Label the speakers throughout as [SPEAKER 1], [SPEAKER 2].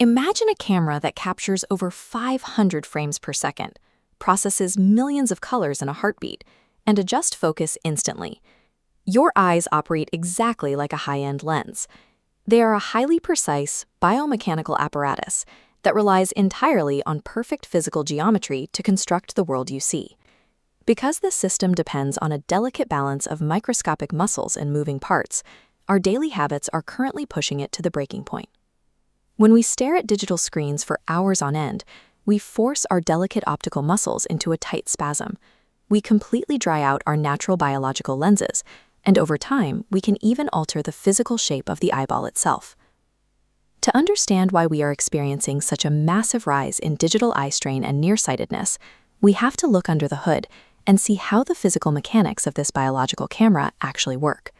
[SPEAKER 1] Imagine a camera that captures over 500 frames per second, processes millions of colors in a heartbeat, and adjusts focus instantly. Your eyes operate exactly like a high-end lens. They are a highly precise biomechanical apparatus that relies entirely on perfect physical geometry to construct the world you see. Because this system depends on a delicate balance of microscopic muscles and moving parts, our daily habits are currently pushing it to the breaking point. When we stare at digital screens for hours on end, we force our delicate optical muscles into a tight spasm. We completely dry out our natural biological lenses, and over time, we can even alter the physical shape of the eyeball itself. To understand why we are experiencing such a massive rise in digital eye strain and nearsightedness, we have to look under the hood and see how the physical mechanics of this biological camera actually work.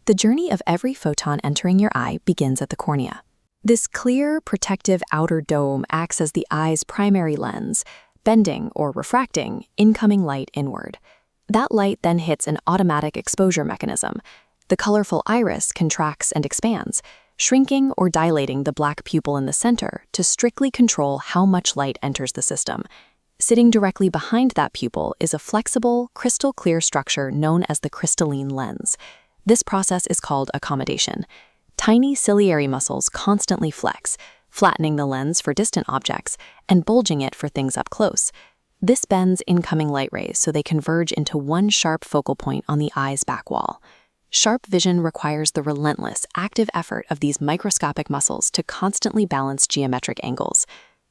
[SPEAKER 1] The journey of every photon entering your eye begins at the cornea. This clear, protective outer dome acts as the eye's primary lens, bending or refracting incoming light inward. That light then hits an automatic exposure mechanism. The colorful iris contracts and expands, shrinking or dilating the black pupil in the center to strictly control how much light enters the system. Sitting directly behind that pupil is a flexible, crystal clear structure known as the crystalline lens. This process is called accommodation. Tiny ciliary muscles constantly flex, flattening the lens for distant objects and bulging it for things up close. This bends incoming light rays so they converge into one sharp focal point on the eye's back wall. Sharp vision requires the relentless, active effort of these microscopic muscles to constantly balance geometric angles.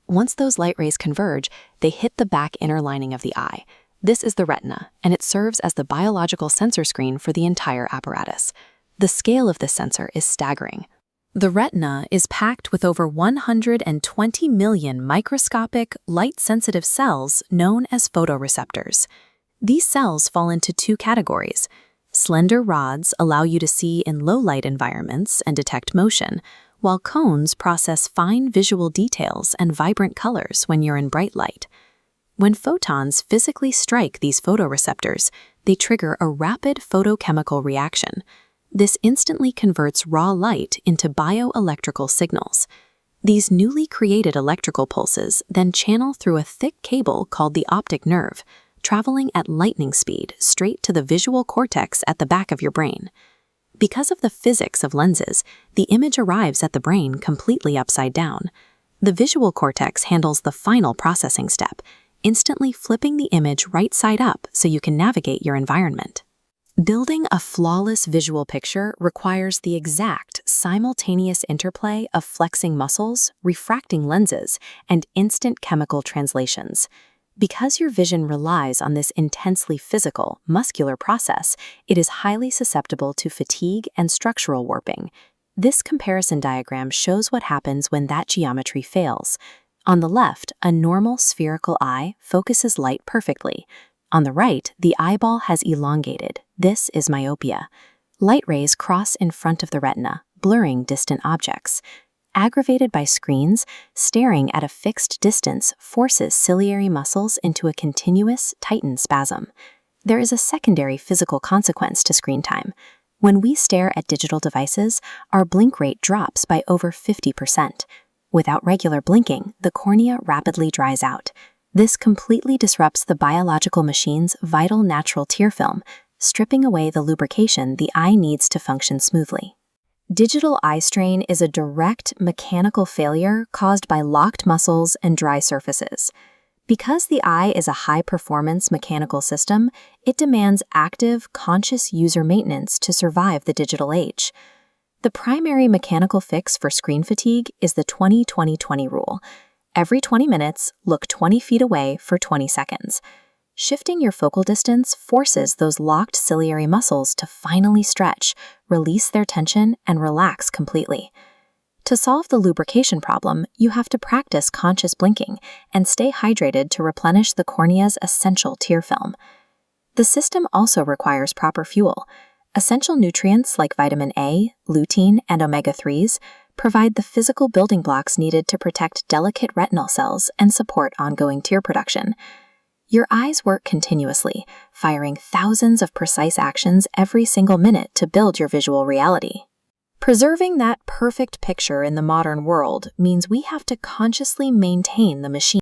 [SPEAKER 1] Once those light rays converge, they hit the back inner lining of the eye. This is the retina, and it serves as the biological sensor screen for the entire apparatus. The scale of this sensor is staggering. The retina is packed with over 120 million microscopic, light-sensitive cells known as photoreceptors. These cells fall into two categories. Slender rods allow you to see in low-light environments and detect motion, while cones process fine visual details and vibrant colors when you're in bright light. When photons physically strike these photoreceptors, they trigger a rapid photochemical reaction. This instantly converts raw light into bioelectrical signals. These newly created electrical pulses then channel through a thick cable called the optic nerve, traveling at lightning speed straight to the visual cortex at the back of your brain. Because of the physics of lenses, the image arrives at the brain completely upside down. The visual cortex handles the final processing step, instantly flipping the image right side up so you can navigate your environment. Building a flawless visual picture requires the exact, simultaneous interplay of flexing muscles, refracting lenses, and instant chemical translations. Because your vision relies on this intensely physical, muscular process, it is highly susceptible to fatigue and structural warping. This comparison diagram shows what happens when that geometry fails. On the left, a normal spherical eye focuses light perfectly. On the right, the eyeball has elongated. This is myopia. Light rays cross in front of the retina, blurring distant objects. Aggravated by screens, staring at a fixed distance forces ciliary muscles into a continuous, tightened spasm. There is a secondary physical consequence to screen time. When we stare at digital devices, our blink rate drops by over 50%. Without regular blinking, the cornea rapidly dries out. This completely disrupts the biological machine's vital natural tear film, stripping away the lubrication the eye needs to function smoothly. Digital eye strain is a direct mechanical failure caused by locked muscles and dry surfaces. Because the eye is a high-performance mechanical system, it demands active, conscious user maintenance to survive the digital age. The primary mechanical fix for screen fatigue is the 20-20-20 rule. Every 20 minutes, look 20 feet away for 20 seconds. Shifting your focal distance forces those locked ciliary muscles to finally stretch, release their tension, and relax completely. To solve the lubrication problem, you have to practice conscious blinking and stay hydrated to replenish the cornea's essential tear film. The system also requires proper fuel. Essential nutrients like vitamin A, lutein, and omega-3s provide the physical building blocks needed to protect delicate retinal cells and support ongoing tear production. Your eyes work continuously, firing thousands of precise actions every single minute to build your visual reality. Preserving that perfect picture in the modern world means we have to consciously maintain the machine.